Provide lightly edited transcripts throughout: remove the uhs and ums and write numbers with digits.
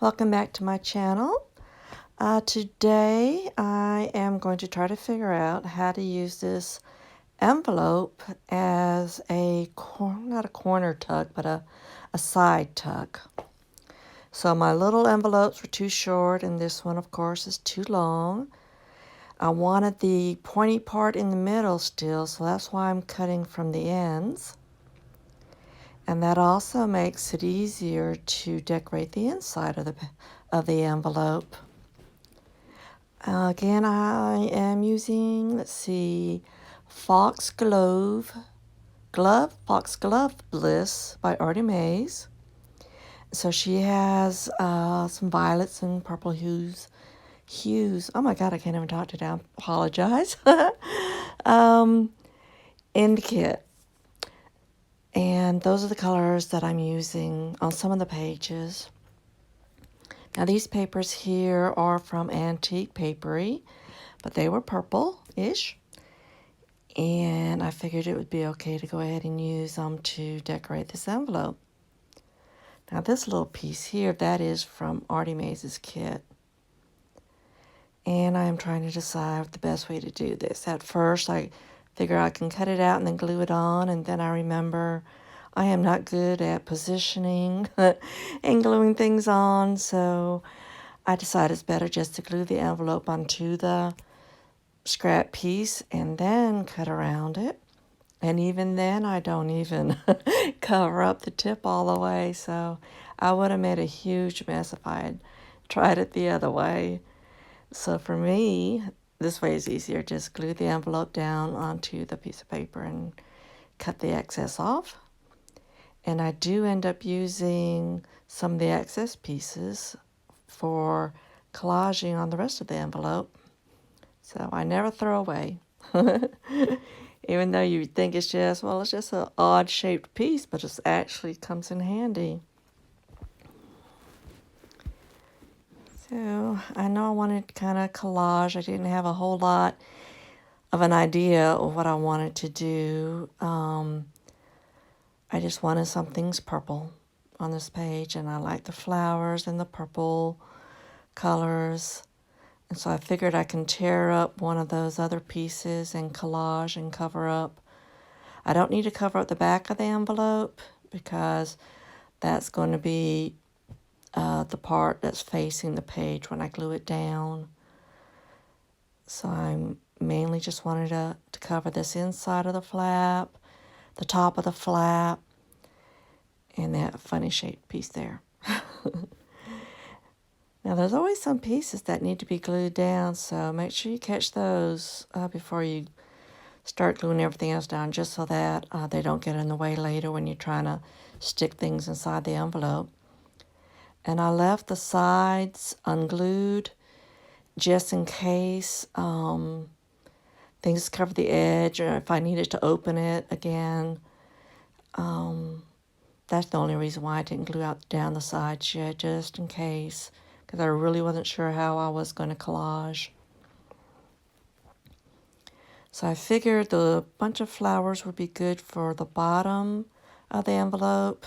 Welcome back to my channel. Today I am going to try to figure out how to use this envelope as not a corner tuck, but a side tuck. So my little envelopes were too short, and this one, of course, is too long. I wanted the pointy part in the middle still, so that's why I'm cutting from the ends. And that also makes it easier to decorate the inside of the envelope. Again, I am using, let's see, Foxglove Bliss by ArtyMaze. So she has some violets and purple hues. Oh my God, I can't even talk today. I apologize. In the kit. And those are the colors that I'm using on some of the pages. Now these papers here are from Antique Papery, but they were purple-ish. And I figured it would be okay to go ahead and use them to decorate this envelope. Now this little piece here, that is from ArtyMaze's kit. And I am trying to decide the best way to do this. At first, I figure I can cut it out and then glue it on, and then I remember I am not good at positioning and gluing things on, so I decided it's better just to glue the envelope onto the scrap piece and then cut around it. And even then, I don't even cover up the tip all the way, so I would have made a huge mess if I had tried it the other way. So for me, this way is easier. Just glue the envelope down onto the piece of paper and cut the excess off. And I do end up using some of the excess pieces for collaging on the rest of the envelope. So I never throw away. Even though you think it's just an odd shaped piece, but it actually comes in handy. So I know I wanted kind of collage. I didn't have a whole lot of an idea of what I wanted to do. I just wanted some things purple on this page, and I like the flowers and the purple colors. And so I figured I can tear up one of those other pieces and collage and cover up. I don't need to cover up the back of the envelope because that's going to be the part that's facing the page when I glue it down. So I mainly just wanted to cover this inside of the flap, the top of the flap, and that funny shaped piece there. Now there's always some pieces that need to be glued down, so make sure you catch those before you start gluing everything else down, just so that they don't get in the way later when you're trying to stick things inside the envelope. And I left the sides unglued just in case things cover the edge, or if I needed to open it again. That's the only reason why I didn't glue down the sides yet, just in case, because I really wasn't sure how I was going to collage. So I figured the bunch of flowers would be good for the bottom of the envelope,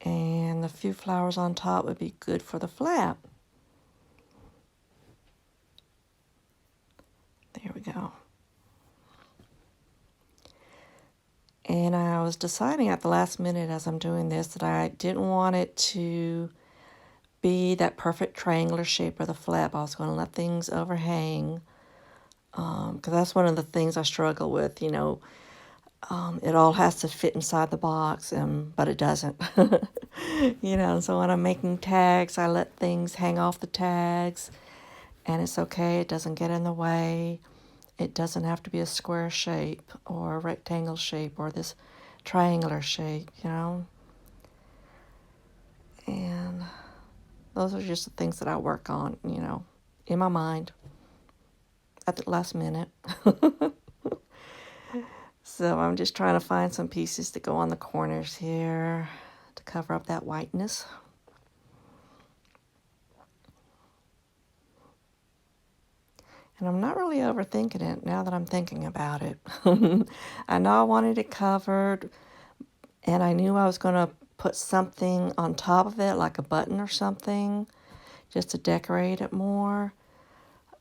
and the few flowers on top would be good for the flap. There we go. And I was deciding at the last minute as I'm doing this that I didn't want it to be that perfect triangular shape of the flap. I was going to let things overhang, because that's one of the things I struggle with, it all has to fit inside the box, but it doesn't. So when I'm making tags, I let things hang off the tags, and it's okay. It doesn't get in the way. It doesn't have to be a square shape or a rectangle shape or this triangular shape, And those are just the things that I work on, in my mind at the last minute. So I'm just trying to find some pieces to go on the corners here to cover up that whiteness. And I'm not really overthinking it now that I'm thinking about it. I know I wanted it covered, and I knew I was going to put something on top of it, like a button or something, just to decorate it more.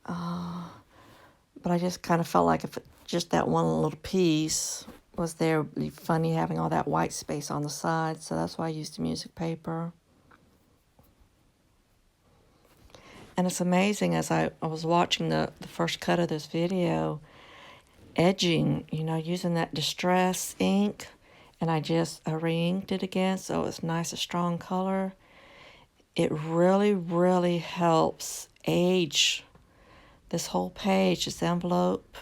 But I just kind of felt like if just that one little piece was there, it'd be funny having all that white space on the side. So that's why I used the music paper. And it's amazing, as I was watching the first cut of this video, edging, using that distress ink, and I re-inked it again so it's nice, a strong color. It really, really helps age this whole page, this envelope,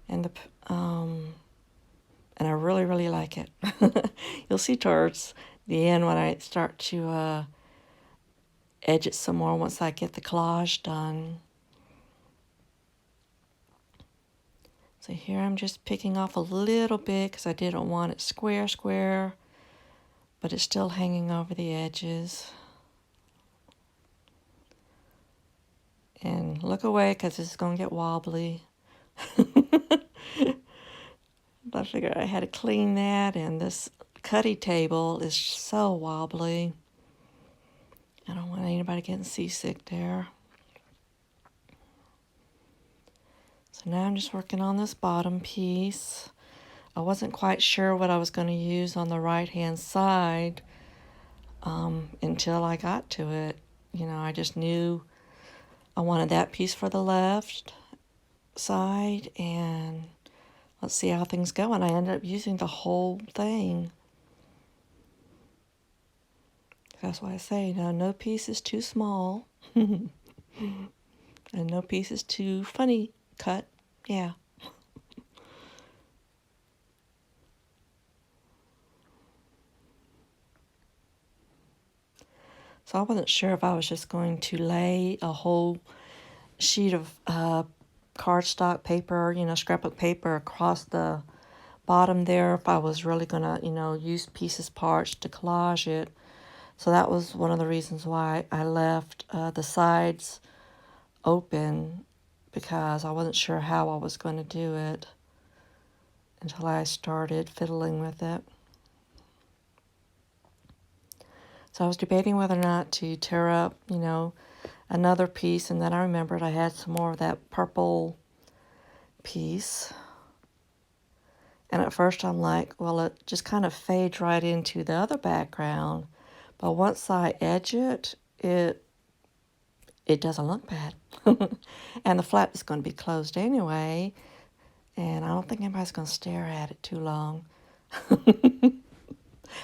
and and I really, really like it. You'll see towards the end when I start to edge it some more once I get the collage done. So here I'm just picking off a little bit because I didn't want it square, but it's still hanging over the edges. And look away because this is going to get wobbly. I figured I had to clean that, and this cutty table is so wobbly. I don't want anybody getting seasick there. So now I'm just working on this bottom piece. I wasn't quite sure what I was going to use on the right-hand side until I got to it. I just knew I wanted that piece for the left side, and let's see how things go. And I ended up using the whole thing. That's why I say, no piece is too small. And no piece is too funny cut. Yeah. So I wasn't sure if I was just going to lay a whole sheet of cardstock paper, scrapbook paper across the bottom there, if I was really going to, use pieces, parts to collage it. So that was one of the reasons why I left the sides open, because I wasn't sure how I was going to do it until I started fiddling with it. So I was debating whether or not to tear up, another piece, and then I remembered I had some more of that purple piece. And at first I'm like, well, it just kind of fades right into the other background. But once I edge it, it doesn't look bad. And the flap is going to be closed anyway, and I don't think anybody's going to stare at it too long.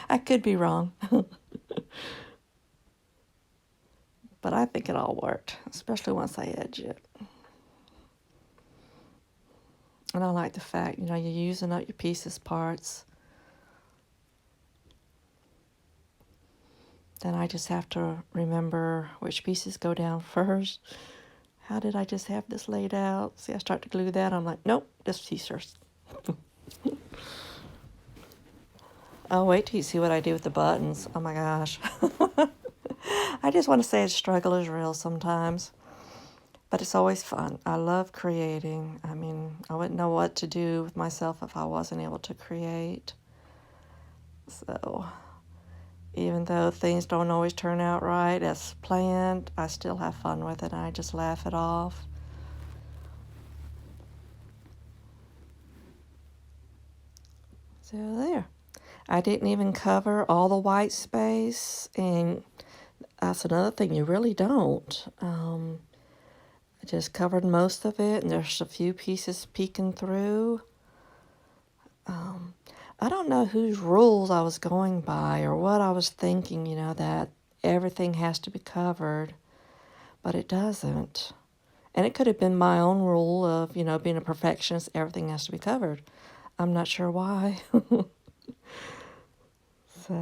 I could be wrong. But I think it all worked, especially once I edge it. And I like the fact, you're using up your pieces, parts. Then I just have to remember which pieces go down first. How did I just have this laid out? See, I start to glue that. I'm like, nope, this piece first. Oh, wait till you see what I do with the buttons. Oh my gosh. I just want to say the struggle is real sometimes. But it's always fun. I love creating. I mean, I wouldn't know what to do with myself if I wasn't able to create. So even though things don't always turn out right as planned, I still have fun with it, and I just laugh it off. So there. I didn't even cover all the white space, and that's another thing, you really don't. I just covered most of it, and there's a few pieces peeking through. I don't know whose rules I was going by or what I was thinking, that everything has to be covered, but it doesn't. And it could have been my own rule of, being a perfectionist, everything has to be covered. I'm not sure why. So,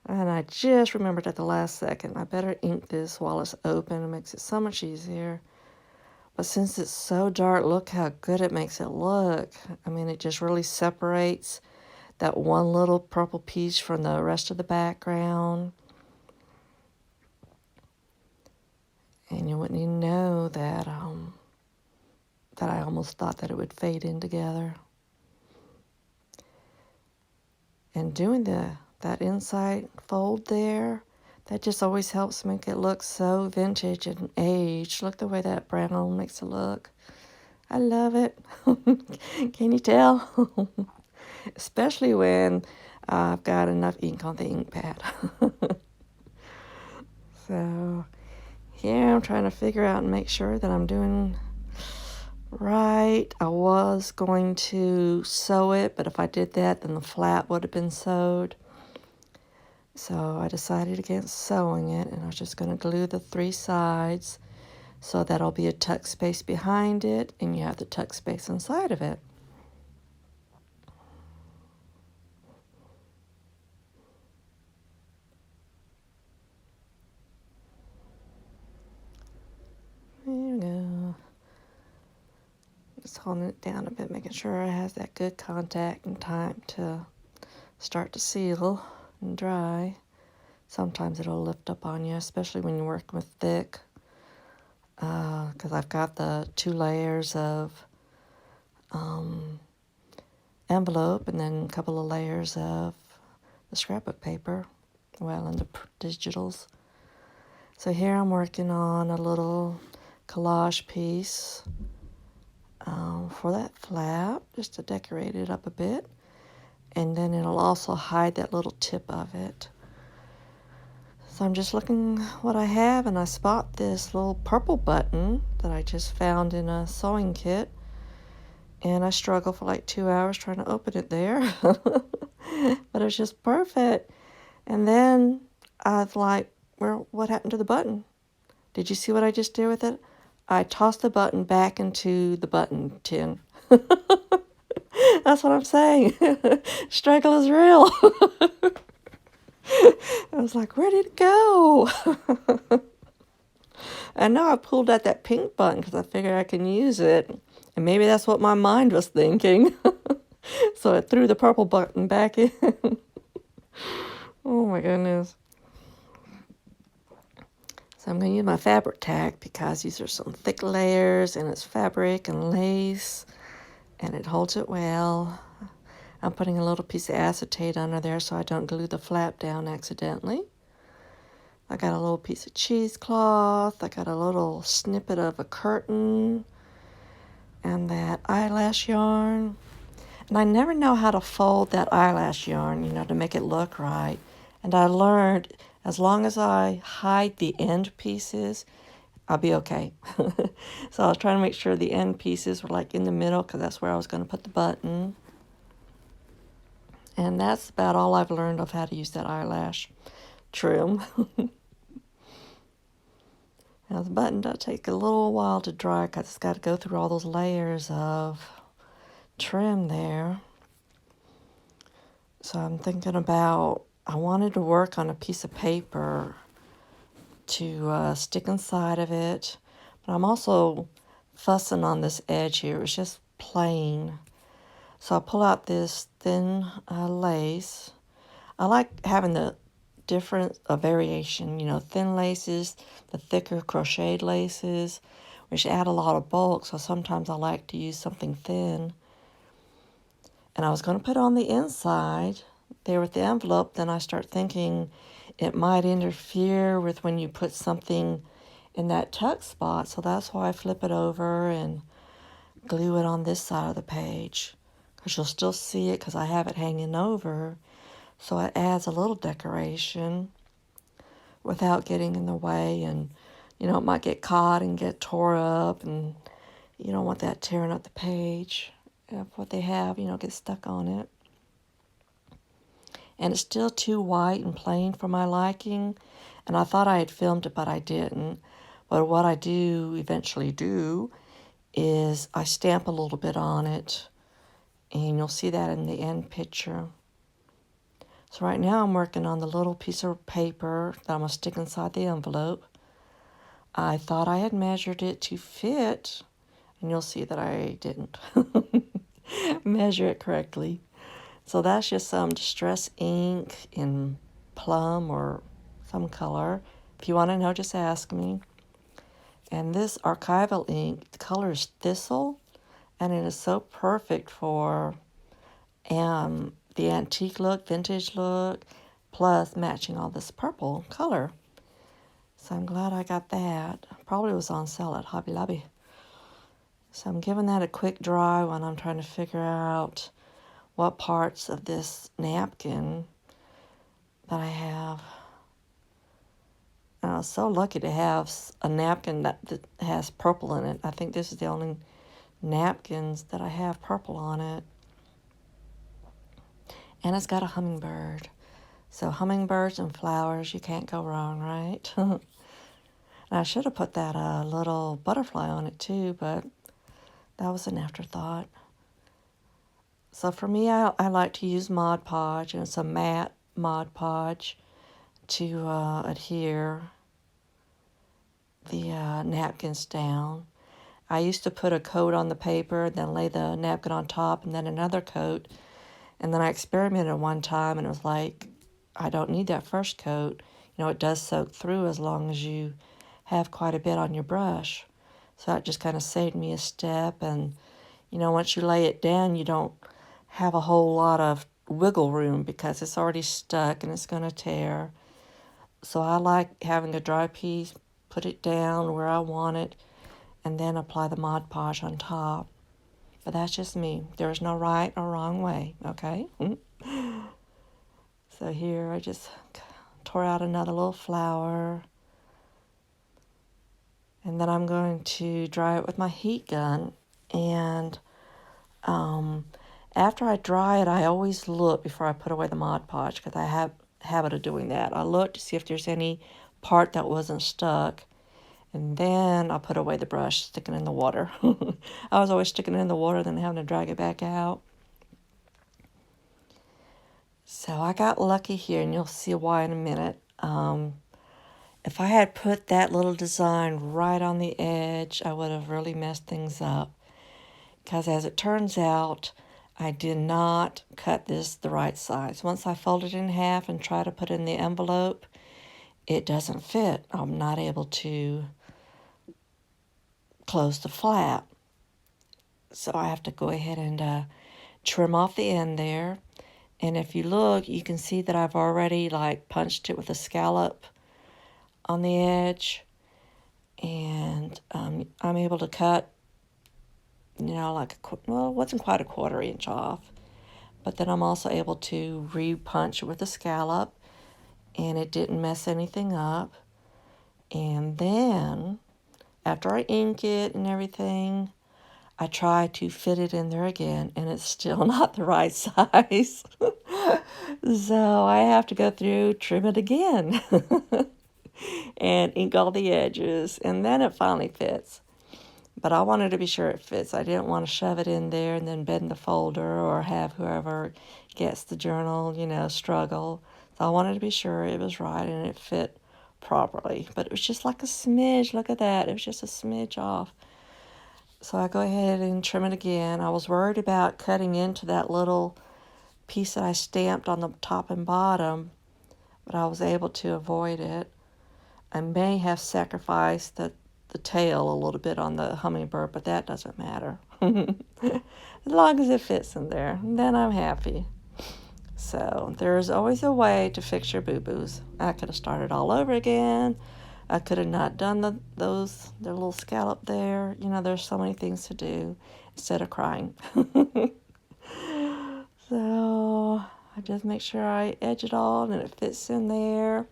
and I just remembered at the last second, I better ink this while it's open. It makes it so much easier. But since it's so dark, look how good it makes it look. I mean, it just really separates that one little purple piece from the rest of the background. And you wouldn't even know that that I almost thought that it would fade in together. And doing the that inside fold there. That just always helps make it look so vintage and aged. Look the way that brown makes it look. I love it. Can you tell? Especially when I've got enough ink on the ink pad. So here I'm trying to figure out and make sure that I'm doing right. I was going to sew it, but if I did that, then the flap would have been sewed. So I decided against sewing it, and I was just going to glue the 3 sides. So that'll be a tuck space behind it, and you have the tuck space inside of it. There we go. Just holding it down a bit, making sure it has that good contact and time to start to seal and dry. Sometimes it'll lift up on you, especially when you're working with thick. Because I've got the 2 layers of envelope and then a couple of layers of the scrapbook paper, well, and the digitals. So here I'm working on a little collage piece for that flap, just to decorate it up a bit. And then it'll also hide that little tip of it. So I'm just looking what I have, and I spot this little purple button that I just found in a sewing kit. And I struggled for like 2 hours trying to open it there. But it's just perfect. And then I was like, well, what happened to the button? Did you see what I just did with it? I tossed the button back into the button tin. That's what I'm saying. Struggle is real. I was like, where did it go? And now I pulled out that pink button because I figured I can use it. And maybe that's what my mind was thinking. So I threw the purple button back in. Oh my goodness. So I'm going to use my fabric tack because these are some thick layers and it's fabric and lace and it holds it well. I'm putting a little piece of acetate under there so I don't glue the flap down accidentally. I got a little piece of cheesecloth. I got a little snippet of a curtain and that eyelash yarn. And I never know how to fold that eyelash yarn, you know, to make it look right. And I learned as long as I hide the end pieces, I'll be okay. So I was trying to make sure the end pieces were like in the middle because that's where I was going to put the button. And that's about all I've learned of how to use that eyelash trim. Now the button does take a little while to dry because it's got to go through all those layers of trim there. So I'm thinking about, I wanted to work on a piece of paper to stick inside of it. But I'm also fussing on this edge here. It's just plain. So I pull out this thin lace. I like having the different variation, you know, thin laces, the thicker crocheted laces, which add a lot of bulk. So sometimes I like to use something thin. And I was going to put on the inside there with the envelope. Then I start thinking it might interfere with when you put something in that tuck spot. So that's why I flip it over and glue it on this side of the page. Because you'll still see it because I have it hanging over. So it adds a little decoration without getting in the way. And, you know, it might get caught and get tore up. And you don't want that tearing up the page. If what they have, you know, gets stuck on it. And it's still too white and plain for my liking. And I thought I had filmed it, but I didn't. But what I do eventually do is I stamp a little bit on it. And you'll see that in the end picture. So right now I'm working on the little piece of paper that I'm going to stick inside the envelope. I thought I had measured it to fit. And you'll see that I didn't measure it correctly. So that's just some distress ink in plum or some color. If you want to know, just ask me. And this archival ink, the color is Thistle, and it is so perfect for the antique look, vintage look. plus matching all this purple color. So I'm glad I got that. Probably was on sale at Hobby Lobby. So I'm giving that a quick dry when I'm trying to figure out what parts of this napkin that I have. And I was so lucky to have a napkin that has purple in it. I think this is the only napkins that I have purple on it. And it's got a hummingbird. So hummingbirds and flowers, you can't go wrong, right? And I should have put that little butterfly on it too, but that was an afterthought. So for me, I like to use Mod Podge, and it's a matte Mod Podge to adhere the napkins down. I used to put a coat on the paper, then lay the napkin on top, and then another coat. And then I experimented one time, and it was like, I don't need that first coat. You know, it does soak through as long as you have quite a bit on your brush. So that just kind of saved me a step. And, you know, once you lay it down, you don't have a whole lot of wiggle room because it's already stuck and it's going to tear. So I like having a dry piece, put it down where I want it, and then apply the Mod Podge on top. But that's just me. There's no right or wrong way, okay? So here I just tore out another little flower. And then I'm going to dry it with my heat gun. And after I dry it, I always look before I put away the Mod Podge, because I have a habit of doing that. I look to see if there's any part that wasn't stuck. And then I'll put away the brush, sticking it in the water. I was always sticking it in the water, then having to drag it back out. So I got lucky here, and you'll see why in a minute. If I had put that little design right on the edge, I would have really messed things up. Because as it turns out, I did not cut this the right size. Once I fold it in half and try to put it in the envelope, it doesn't fit. I'm not able to close the flap. So I have to go ahead and trim off the end there. And if you look, you can see that I've already punched it with a scallop on the edge. And I'm able to cut, it wasn't quite a 1/4 inch off. But then I'm also able to re-punch it with a scallop, and it didn't mess anything up. And then, after I ink it and everything, I try to fit it in there again, and it's still not the right size. So I have to go through, trim it again, and ink all the edges, and then it finally fits. But I wanted to be sure it fits. I didn't want to shove it in there and then bend the folder or have whoever gets the journal, struggle. So I wanted to be sure it was right and it fit properly. But it was just like a smidge. Look at that. It was just a smidge off. So I go ahead and trim it again. I was worried about cutting into that little piece that I stamped on the top and bottom, but I was able to avoid it. I may have sacrificed the tail a little bit on the hummingbird, but that doesn't matter. As long as it fits in there, then I'm happy. So there's always a way to fix your boo-boos. I could have started all over again. I could have not done their little scallop there. There's so many things to do instead of crying. So I just make sure I edge it all and it fits in there.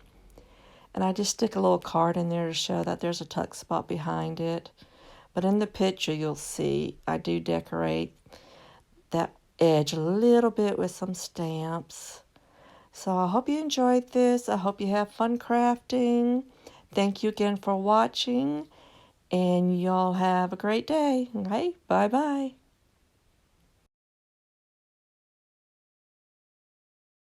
And I just stick a little card in there to show that there's a tuck spot behind it. But in the picture, you'll see I do decorate that edge a little bit with some stamps. So I hope you enjoyed this. I hope you have fun crafting. Thank you again for watching. And y'all have a great day. Okay, bye-bye.